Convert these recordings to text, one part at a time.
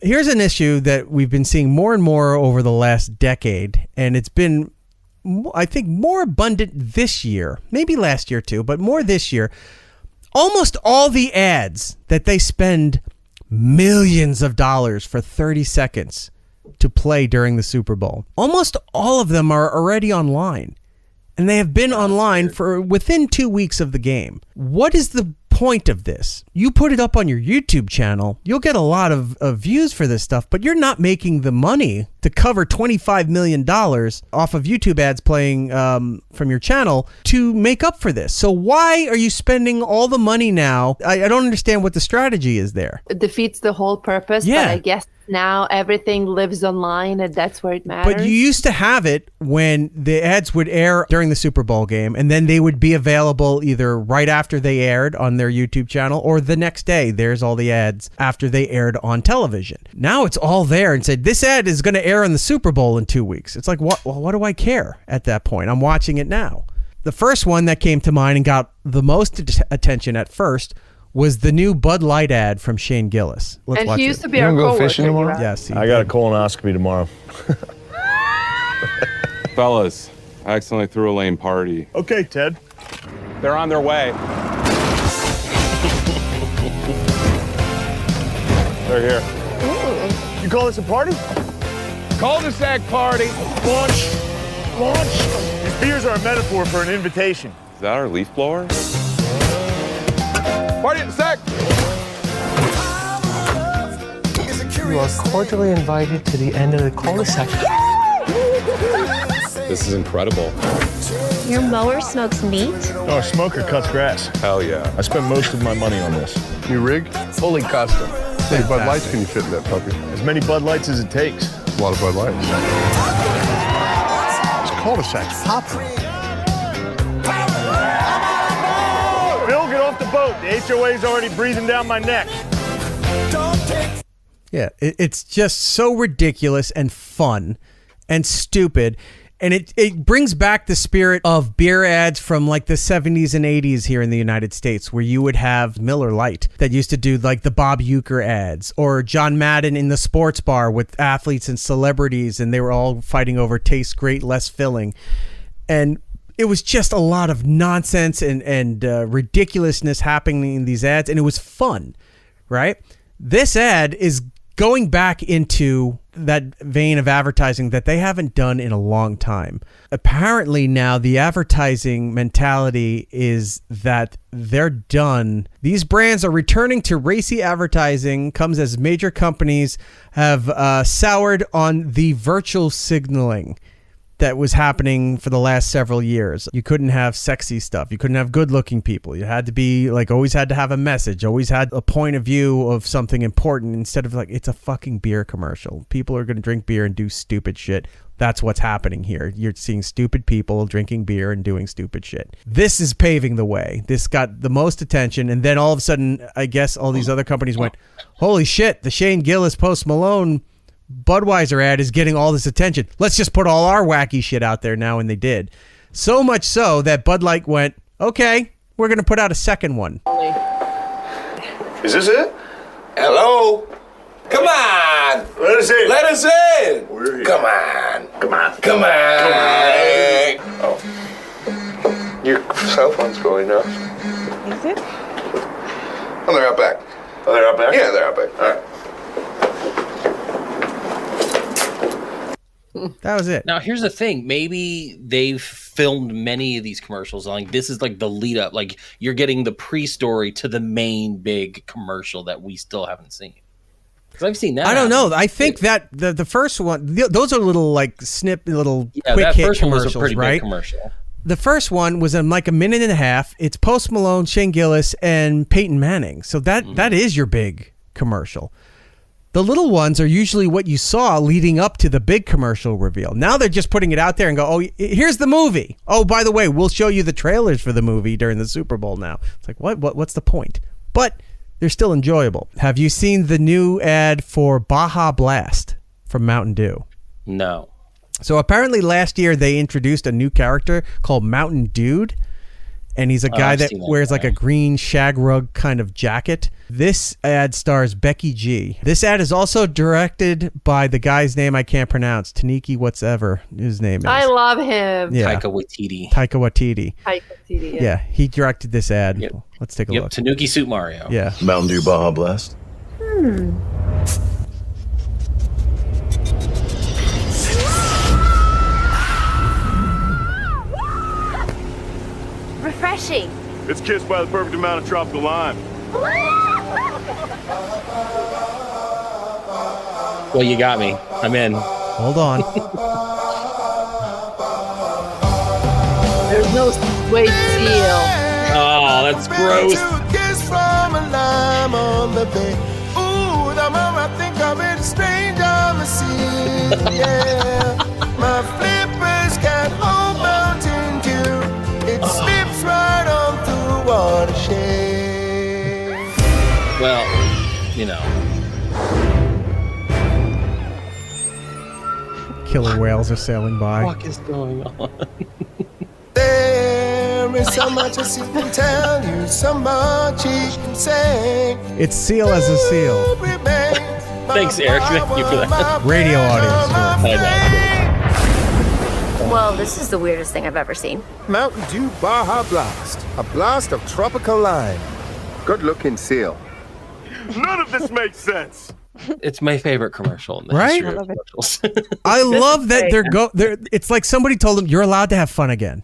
Here's an issue that we've been seeing more and more over the last decade, and it's been, I think, more abundant this year, maybe last year too, but more this year. Almost all the ads that they spend millions of dollars for 30 seconds to play during the Super Bowl, almost all of them are already online. And they have been online for within 2 weeks of the game. What is the point of this? You put it up on your YouTube channel, you'll get a lot of views for this stuff, but you're not making the money to cover $25 million off of YouTube ads playing from your channel to make up for this. So why are you spending all the money now? I don't understand what the strategy is there. It defeats the whole purpose, but I guess now everything lives online and that's where it matters. But you used to have it when the ads would air during the Super Bowl game, and then they would be available either right after they aired on their YouTube channel or the next day. There's all the ads after they aired on television. Now it's all there and said, this ad is going to air in the Super Bowl in 2 weeks. It's like, what do I care at that point? I'm watching it now. The first one that came to mind and got the most attention at first was the new Bud Light ad from Shane Gillis. Let's and watch he used it. to be our coworker. Fishing tomorrow? Yes. I got a colonoscopy tomorrow. Fellas, I accidentally threw a lame party. Okay, Ted. They're on their way. They're here. Ooh. You call this a party? Cul-de-sac party. Launch. These beers are a metaphor for an invitation. Is that our leaf blower? Party at the sack. You are cordially invited to the end of the cul-de-sac. This is incredible. Your mower smokes meat? Oh, a smoker cuts grass. Hell yeah. I spent most of my money on this. New rig? Fully custom. How many Bud Lights can you fit in that puppy? As many Bud Lights as it takes. A lot of Bud Lights. This cul-de-sac's popping. Bill, get off the boat. The HOA's already breathing down my neck. Yeah, it's just so ridiculous and fun and stupid. And it brings back the spirit of beer ads from like the 70s and 80s here in the United States, where you would have Miller Lite that used to do like the Bob Uecker ads, or John Madden in the sports bar with athletes and celebrities, and they were all fighting over tastes great, less filling. And it was just a lot of nonsense and ridiculousness happening in these ads, and it was fun, right? This ad is going back into that vein of advertising that they haven't done in a long time. Apparently now the advertising mentality is that they're done. These brands are returning to racy advertising, comes as major companies have soured on the virtual signaling that was happening for the last several years. You couldn't have sexy stuff. You couldn't have good-looking people. You had to be like, always had to have a message, always had a point of view of something important, instead of like, it's a fucking beer commercial. People are going to drink beer and do stupid shit. That's what's happening here. You're seeing stupid people drinking beer and doing stupid shit. This is paving the way. This got the most attention, and then all of a sudden, I guess all these other companies went, holy shit, the Shane Gillis Post Malone Budweiser ad is getting all this attention. Let's just put all our wacky shit out there now, and they did. So much so that Bud Light went, okay, we're going to put out a second one. Is this it? Hello? Come on! Let us in. Let us in! We're here. Come on! Come on. Come on! Oh. Your cell phone's going off. Is it? Oh, they're out back. Oh, they're out back? Yeah, they're out back. All right. That was it. Now, here's the thing. Maybe they've filmed many of these commercials. Like, this is like the lead up. Like, you're getting the pre-story to the main big commercial that we still haven't seen. Because I've seen that. I don't know. I think that the first one, those are little like little quick that hit first one was commercials, a pretty right? big commercial. The first one was in like a minute and a half. It's Post Malone, Shane Gillis, and Peyton Manning. So that is your big commercial. The little ones are usually what you saw leading up to the big commercial reveal. Now they're just putting it out there and go, oh, here's the movie. Oh, by the way, we'll show you the trailers for the movie during the Super Bowl now. It's like, what's the point? But they're still enjoyable. Have you seen the new ad for Baja Blast from Mountain Dew? No. So apparently last year they introduced a new character called Mountain Dude. and he's a guy I've that seen that wears guy. like a green shag rug kind of jacket. This ad stars Becky G. This ad is also directed by the guy's name I can't pronounce. Taniki whatever his name is. I love him. Yeah. Taika Waititi. Taika Waititi. Yeah. He directed this ad. Yep. Let's take a Yep, look. Tanuki Suit Mario. Yeah. Mountain Dew Baja Blast. Refreshing. It's kissed by the perfect amount of tropical lime. Well, you got me. I'm in. Hold on. There's no sweet seal. Oh, that's gross. My flippers got whole Mountain Dew. It slips right on through watershed. Well, you know. Killer whales are sailing by. What is going on? There is so much a seal can tell you, so much he can say. It's Seal as a Seal. Thanks, Eric. Thank you for that. Radio audience. Well, this is the weirdest thing I've ever seen. Mountain Dew Baja Blast, a blast of tropical lime. Good looking seal. None of this makes sense. It's my favorite commercial in the Right? history of commercials. I love that they're it's like somebody told them you're allowed to have fun again.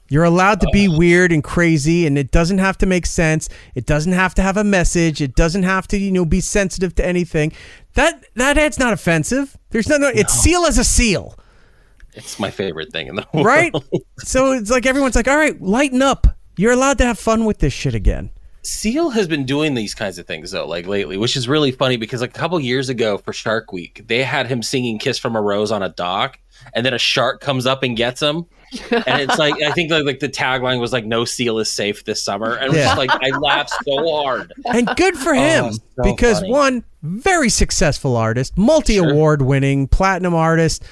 You're allowed to be weird and crazy, and it doesn't have to make sense. It doesn't have to have a message. It doesn't have to, be sensitive to anything. That ad's not offensive. There's it's Seal as a Seal. It's my favorite thing in the world. Right? So it's like everyone's like, all right, lighten up. You're allowed to have fun with this shit again. Seal has been doing these kinds of things though, like lately, which is really funny because like a couple years ago for Shark Week, they had him singing "Kiss from a Rose" on a dock, and then a shark comes up and gets him, and it's like I think like the tagline was like "No seal is safe this summer," and it was just like I laughed so hard. And good for him so because funny. one very successful artist, multi-award winning, platinum artist.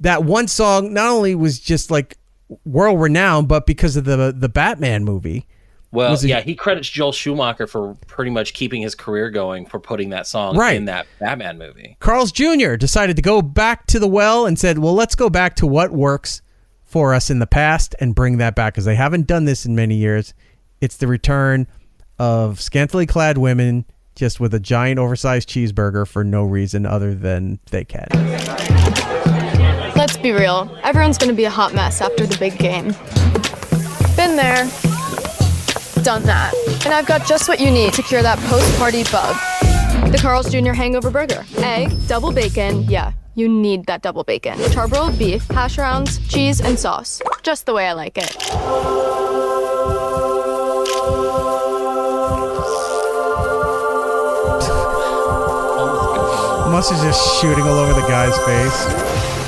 That one song not only was just like world renowned, but because of the Batman movie. Well, he credits Joel Schumacher for pretty much keeping his career going for putting that song in that Batman movie. Carl's Jr. decided to go back to the well and said, well, let's go back to what works for us in the past and bring that back because they haven't done this in many years. It's the return of scantily clad women just with a giant oversized cheeseburger for no reason other than they can. Let's be real. Everyone's going to be a hot mess after the big game. Been there. Done that. And I've got just what you need to cure that post-party bug. The Carl's Jr. Hangover Burger. Egg, double bacon. Yeah, you need that double bacon. Charbroiled beef, hash browns, cheese, and sauce. Just the way I like it. Mustard's just shooting all over the guy's face.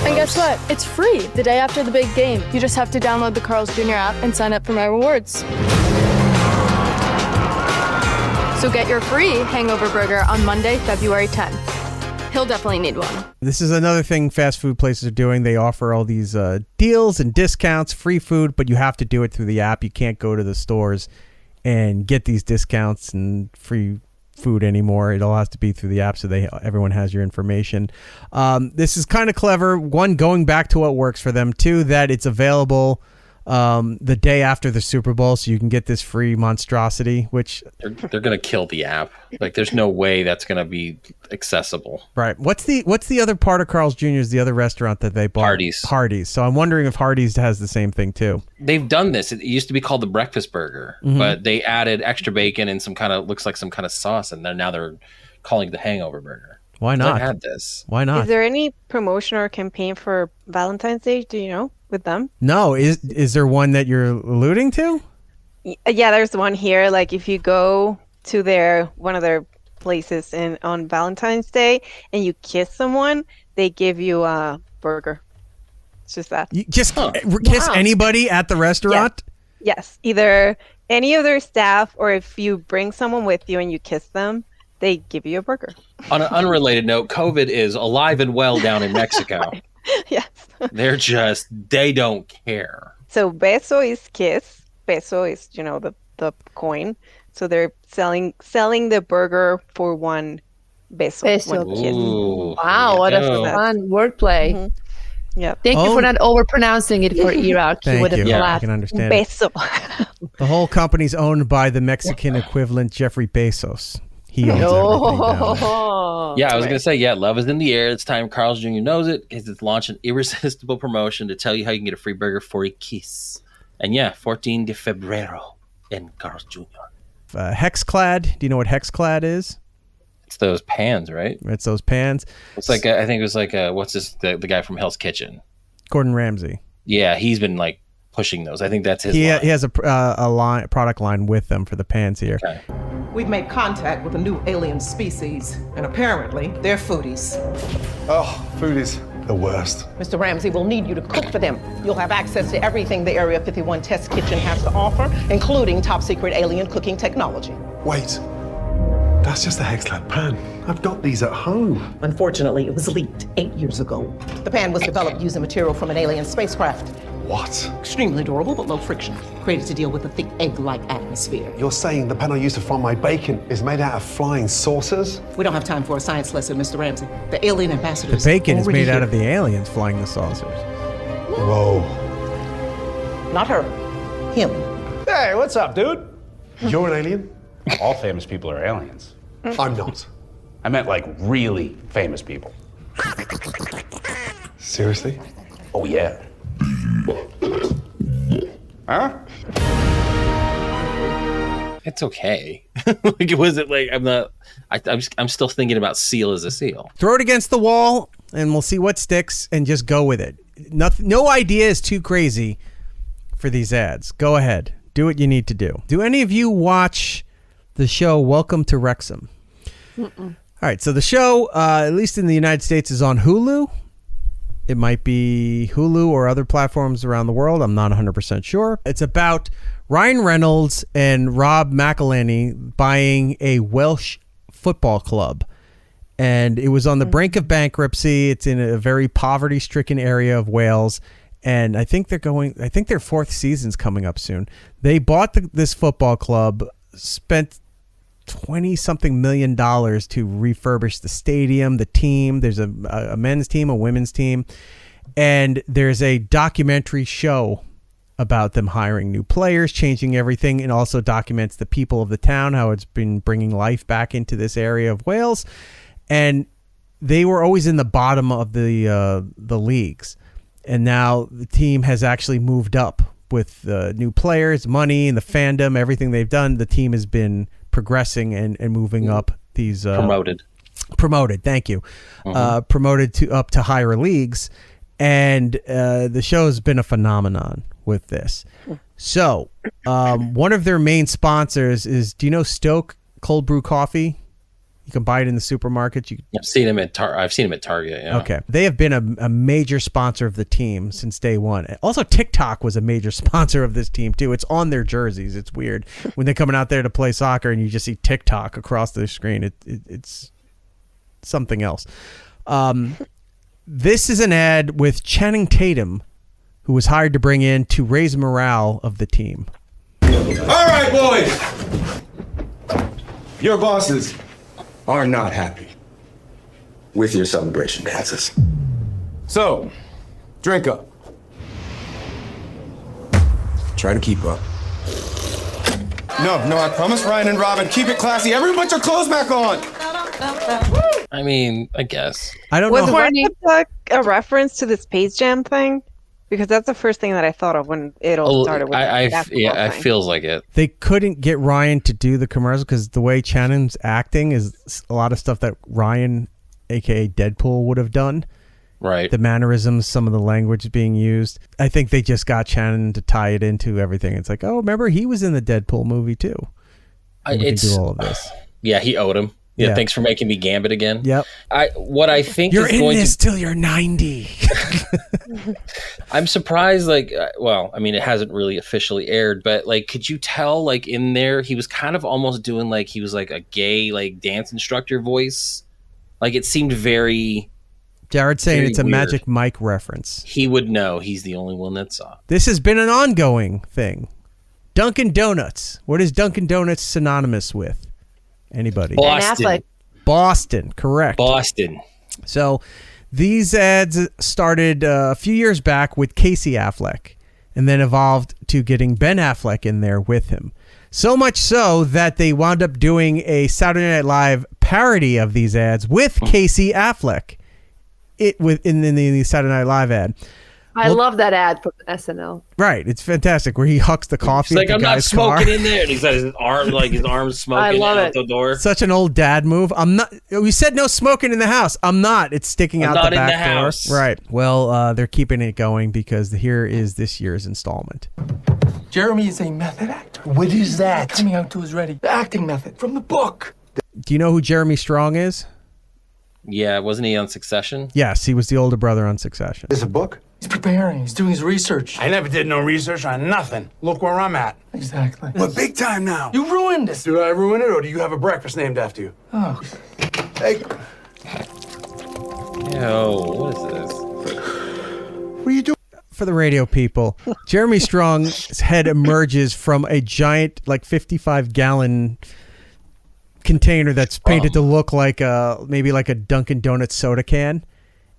And guess what? It's free the day after the big game. You just have to download the Carl's Jr. app and sign up for my rewards. So get your free Hangover Burger on Monday, February 10th. He'll definitely need one. This is another thing fast food places are doing. They offer all these deals and discounts, free food, but you have to do it through the app. You can't go to the stores and get these discounts and free food anymore. It all has to be through the app so everyone has your information. This is kind of clever. One, going back to what works for them. Two, that it's available the day after the Super Bowl, so you can get this free monstrosity, which they're going to kill the app. Like, there's no way that's going to be accessible. Right. What's the other part of Carl's Jr.'s, the other restaurant that they bought? Hardee's. So I'm wondering if Hardee's has the same thing too. They've done this. It used to be called the breakfast burger, but they added extra bacon and looks like some kind of sauce, and now they're calling it the Hangover Burger. Why not? I've had this. Why not? Is there any promotion or campaign for Valentine's Day? Do you know, with them? No. Is there one that you're alluding to? Yeah, there's one here. Like if you go to one of their places on Valentine's Day and you kiss someone, they give you a burger. It's just that. You just kiss anybody at the restaurant? Yes. Either any of their staff, or if you bring someone with you and you kiss them, they give you a burger. On an unrelated note, COVID is alive and well down in Mexico. Yes. They don't care. So beso is kiss. peso is, the coin. So they're selling the burger for 1 peso. Peso. 1 kiss. Wow, what a fun wordplay. Mm-hmm. Yeah. Thank you for not overpronouncing it for Iraq. Thank You would have you. I laughed. can understand. Peso. The whole company's owned by the Mexican equivalent Jeffrey Bezos. He owns everything down there. Yeah, I was going to say, love is in the air. It's time Carl's Jr. knows it because it's launched an irresistible promotion to tell you how you can get a free burger for a kiss. And 14 de febrero in Carl's Jr. Hexclad. Do you know what Hexclad is? It's those pans, right? It's those pans. It's like, I think it was like, what's this, the guy from Hell's Kitchen? Gordon Ramsay. Yeah, he's been like pushing those. I think that's his He line. has a product line with them for the pans here. Okay. We've made contact with a new alien species, and apparently they're foodies. Oh, foodies. The worst. Mr. Ramsey will need you to cook for them. You'll have access to everything the Area 51 test kitchen has to offer, including top secret alien cooking technology. Wait. That's just a Hexclad pan. I've got these at home. Unfortunately, it was leaked 8 years ago. The pan was developed using material from an alien spacecraft. What? Extremely durable, but low friction. Created to deal with the thick egg-like atmosphere. You're saying the pan I used to fry my bacon is made out of flying saucers? We don't have time for a science lesson, Mr. Ramsey. The alien ambassadors. The bacon is already made out here. of the aliens flying the saucers. Whoa. Not her. Him. Hey, what's up, dude? You're an alien? All famous people are aliens. I'm not. I meant like really famous people. Seriously? Oh, yeah. Huh? It's okay. Like, was it like, I'm still thinking about seal as a seal. Throw it against the wall and we'll see what sticks and just go with it. No idea is too crazy for these ads. Go ahead. Do what you need to do. Do any of you watch the show Welcome to Wrexham? Mm-mm. All right, so the show, at least in the United States, is on Hulu. It might be Hulu or other platforms around the world. I'm not 100% sure. It's about Ryan Reynolds and Rob McElhenney buying a Welsh football club. And it was on the brink of bankruptcy. It's in a very poverty-stricken area of Wales. And I think their fourth season's coming up soon. They bought this football club, spent $20-something million to refurbish the stadium, the team. There's a men's team, a women's team, and there's a documentary show about them hiring new players, changing everything, and also documents the people of the town, how it's been bringing life back into this area of Wales. And they were always in the bottom of the leagues, and now the team has actually moved up with new players, money, and the fandom, everything they've done. The team has been progressing and moving up these promoted. Thank you. Promoted up to higher leagues, and the show has been a phenomenon with this. So one of their main sponsors is, do you know Stoke Cold Brew Coffee? You can buy it in the supermarket. I've seen him at Target. Yeah. Okay. They have been a major sponsor of the team since day one. Also, TikTok was a major sponsor of this team, too. It's on their jerseys. It's weird. When they're coming out there to play soccer and you just see TikTok across the screen, it's something else. This is an ad with Channing Tatum, who was hired to bring in to raise morale of the team. All right, boys. Your bosses are not happy with your celebration dances. So, drink up. Try to keep up. No, I promise Ryan and Robin, keep it classy. Everyone put your clothes back on. I mean, I guess. I don't Was know. Red a reference to the Space Jam thing? Because that's the first thing that I thought of when it all started with it feels like it. They couldn't get Ryan to do the commercial because the way Channon's acting is a lot of stuff that Ryan, aka Deadpool, would have done. Right. The mannerisms, some of the language being used. I think they just got Channon to tie it into everything. It's like, oh, remember he was in the Deadpool movie too. We can do all of this. Yeah, he owed him. Yeah, thanks for making me Gambit again. Yep. What I think you're is in going this to till you're 90. I'm surprised. Like, well, I mean, it hasn't really officially aired, but like, could you tell? Like, in there, he was kind of almost doing like he was like a gay like dance instructor voice. Like, it seemed very. Jared's saying it's a weird. Magic Mike reference. He would know. He's the only one that saw. This has been an ongoing thing. Dunkin' Donuts. What is Dunkin' Donuts synonymous with? Anybody? Boston. Boston, correct. Boston. So these ads started a few years back with Casey Affleck and then evolved to getting Ben Affleck in there with him. So much so that they wound up doing a Saturday Night Live parody of these ads with Casey Affleck in the Saturday Night Live ad. I love that ad from SNL. Right, it's fantastic. Where he hucks the coffee. It's like, at the I'm not guy's smoking car. in there. And he's got his arms smoking out the door. Such an old dad move. I'm not. We said no smoking in the house. I'm not. It's sticking out the back door. House. Right. Well, they're keeping it going because here is this year's installment. Jeremy is a method actor. What is that? Coming out to his ready. The acting method from the book. Do you know who Jeremy Strong is? Yeah, wasn't he on Succession? Yes, he was the older brother on Succession. There's a book? He's preparing. He's doing his research. I never did no research on nothing. Look where I'm at. Exactly. We're big time now. You ruined it. Did I ruin it, or do you have a breakfast named after you? Oh. Hey. Yo, what is this? What are you doing? For the radio people, Jeremy Strong's head emerges from a giant, like 55-gallon container that's painted to look like maybe like a Dunkin' Donuts soda can,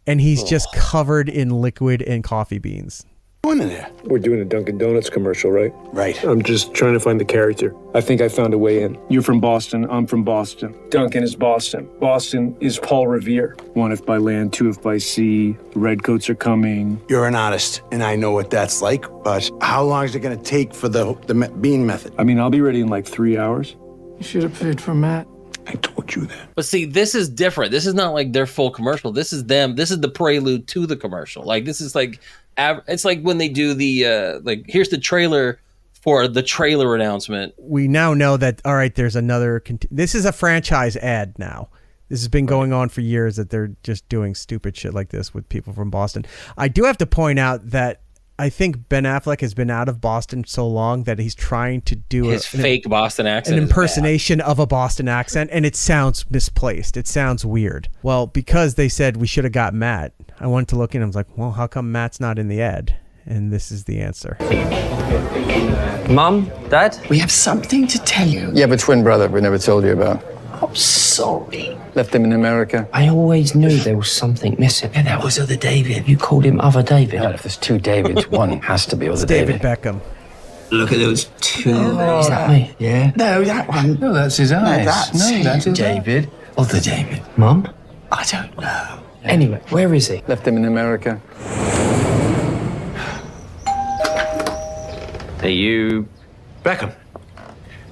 and he's just covered in liquid and coffee beans. What in there? We're doing a Dunkin' Donuts commercial, right? Right. I'm just trying to find the character. I think I found a way in. You're from Boston. I'm from Boston. Dunkin' is Boston. Boston is Paul Revere. One if by land, two if by sea. The redcoats are coming. You're an artist, and I know what that's like, but how long is it going to take for the bean method? I mean, I'll be ready in like 3 hours. You should have paid for Matt. I told you that. But see, this is different. This is not like their full commercial. This is them. This is the prelude to the commercial. Like, this is like, it's like when they do the, like, here's the trailer for the trailer announcement. We now know that, all right, there's another, this is a franchise ad now. This has been going on for years that they're just doing stupid shit like this with people from Boston. I do have to point out that I think Ben Affleck has been out of Boston so long that he's trying to do his fake Boston accent, an impersonation of a Boston accent, and it sounds misplaced. It sounds weird. Well, because they said we should have got Matt, I wanted to look in. I was like, well, how come Matt's not in the ad? And this is the answer. Mum, Dad? We have something to tell you. You have a twin brother we never told you about. I'm sorry. Left him in America. I always knew there was something missing. And that was other David. You called him other David. God, if there's two Davids, one has to be other David Beckham. Look at those two. Is that me? Yeah. No, that one. No, that's his eyes. That's David. Other David. Mum? I don't know. Anyway, where is he? Left him in America. Are you... Beckham.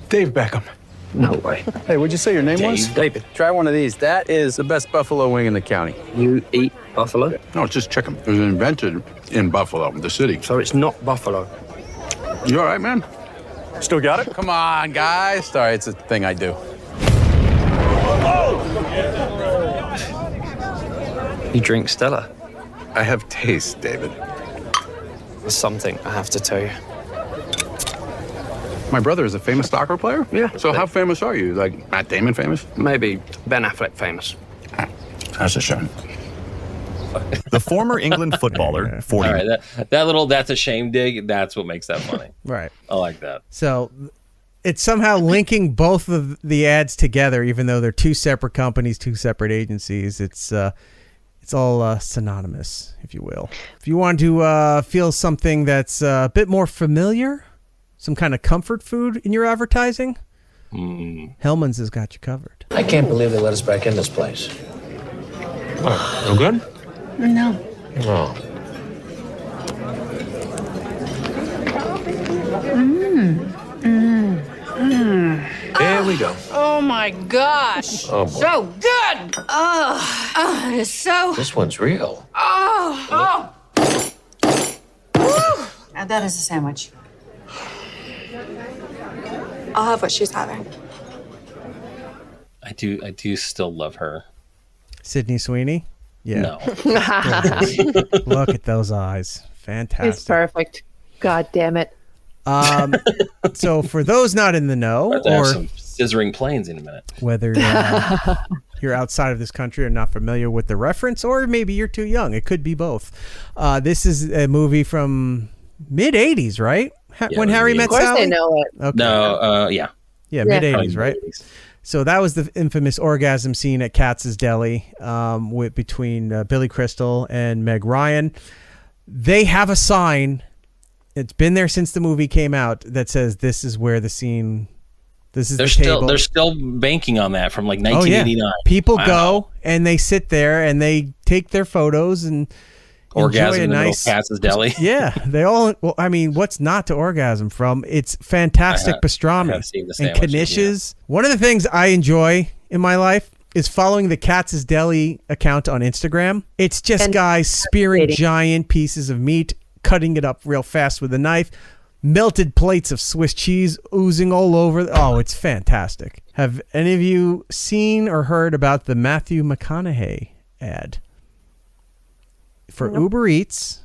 Dave Beckham. No way. Hey, what'd you say your name was? David. Try one of these. That is the best buffalo wing in the county. You eat buffalo? No, it's just chicken. It was invented in Buffalo, the city. So it's not buffalo. You all right, man? Still got it? Come on, guys. Sorry, it's a thing I do. You drink Stella? I have taste, David. There's something I have to tell you. My brother is a famous soccer player? Yeah. So how famous are you? Like Matt Damon famous? Maybe Ben Affleck famous. That's a shame. The former England footballer, 40. All right, that little "that's a shame" dig, that's what makes that funny. Right. I like that. So it's somehow linking both of the ads together, even though they're two separate companies, two separate agencies. It's all synonymous, if you will. If you want to feel something that's a bit more familiar, some kind of comfort food in your advertising, Hellman's has got you covered. I can't believe they let us back in this place. Oh, no good? No. Oh. There we go. Oh my gosh. Oh, boy. So good. Oh, it's so. This one's real. Oh. Now that is a sandwich. I'll have what she's having. I do still love her. Sydney Sweeney? Yeah. No. Look at those eyes. Fantastic. It's perfect. God damn it. So for those not in the know, About to have or some scissoring planes in a minute. whether you're outside of this country or not familiar with the reference, or maybe you're too young, it could be both. This is a movie from mid 80s, right? When Harry Met Sally? Of course I know it. Okay. No, yeah. Yeah, mid-'80s, right? So that was the infamous orgasm scene at Katz's Deli between Billy Crystal and Meg Ryan. They have a sign. It's been there since the movie came out that says this is where the scene. This is the table. They're still banking on that from like 1989. Oh, yeah. People go and they sit there and they take their photos and orgasm enjoy a in nice Katz's Deli. Yeah, they all. Well, I mean, what's not to orgasm from? It's fantastic pastrami and knishes. Yeah. One of the things I enjoy in my life is following the Katz's Deli account on Instagram. It's just guys spearing giant pieces of meat, cutting it up real fast with a knife. Melted plates of Swiss cheese oozing all over. Oh, it's fantastic. Have any of you seen or heard about the Matthew McConaughey ad for Uber Eats?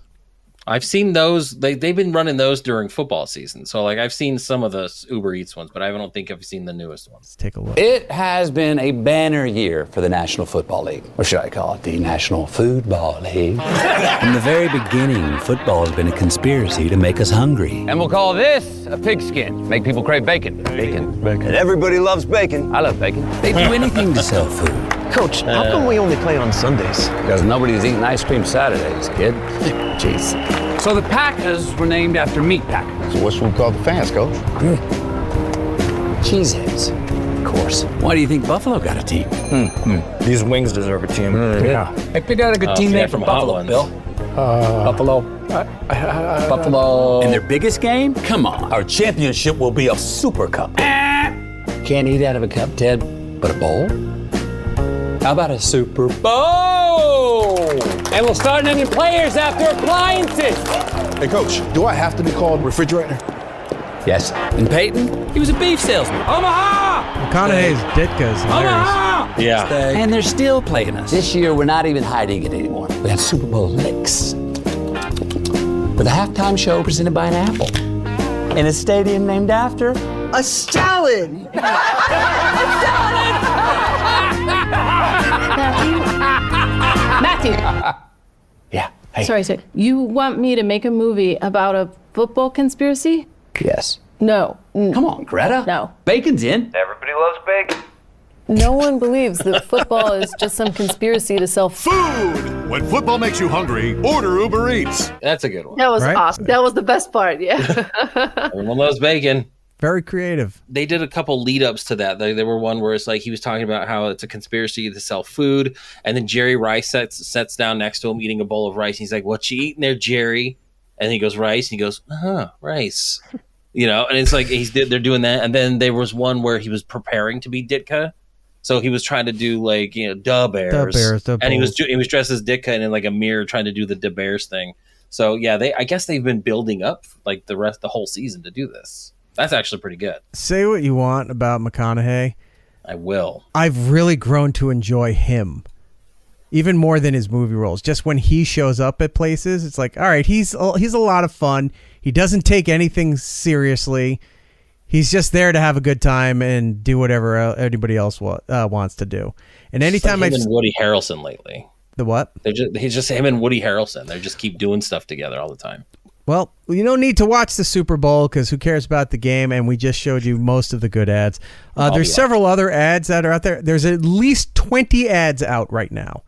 I've seen those. They've been running those during football season. So like I've seen some of the Uber Eats ones, but I don't think I've seen the newest ones. Let's take a look. It has been a banner year for the National Football League. Or should I call it the National Football League? From the very beginning, football has been a conspiracy to make us hungry. And we'll call this a pigskin. Make people crave bacon. Bacon. And everybody loves bacon. I love bacon. They do anything to sell food. Coach, how come we only play on Sundays? Because nobody's eating ice cream Saturdays, kid. Jeez. So the Packers were named after meat packers. So what should we call the fans, Coach? Cheeseheads, of course. Why do you think Buffalo got a team? These wings deserve a team. Yeah. I picked out a good teammate from Buffalo, Bill. Buffalo. Buffalo. And their biggest game? Come on. Our championship will be a super cup. Can't eat out of a cup, Ted, but a bowl? How about a Super Bowl? And we'll start naming players after appliances. Hey, Coach, do I have to be called refrigerator? Yes. And Peyton? He was a beef salesman. Omaha! McConaughey's Ditka's hilarious. Omaha! Yeah. And they're still playing us. This year, we're not even hiding it anymore. We have Super Bowl licks. With a halftime show presented by an apple. In a stadium named after a salad. Matthew. Yeah. Hey. Sorry. You want me to make a movie about a football conspiracy? Yes. No. Come on, Greta. No. Bacon's in. Everybody loves bacon. No one believes that football is just some conspiracy to sell food. When football makes you hungry, order Uber Eats. That's a good one. That was awesome. That was the best part. Yeah. Everyone loves bacon. Very creative. They did a couple lead ups to that. There were one where it's like he was talking about how it's a conspiracy to sell food, and then Jerry Rice sets down next to him eating a bowl of rice. And he's like, "What you eating there, Jerry?" And he goes, "Rice." And he goes, rice. You know, and it's like they're doing that. And then there was one where he was preparing to be Ditka. So he was trying to do like, you know, Da Bears. And he was dressed as Ditka and in like a mirror trying to do the Da Bears thing. So yeah, I guess they've been building up like the whole season to do this. That's actually pretty good. Say what you want about McConaughey. I will. I've really grown to enjoy him. Even more than his movie roles. Just when he shows up at places, it's like, all right, he's a lot of fun. He doesn't take anything seriously. He's just there to have a good time and do whatever anybody else wants to do. And anytime I've seen Woody Harrelson lately. The what? He's just him and Woody Harrelson. They just keep doing stuff together all the time. Well, you don't need to watch the Super Bowl because who cares about the game? And we just showed you most of the good ads. There's several other ads that are out there. There's at least 20 ads out right now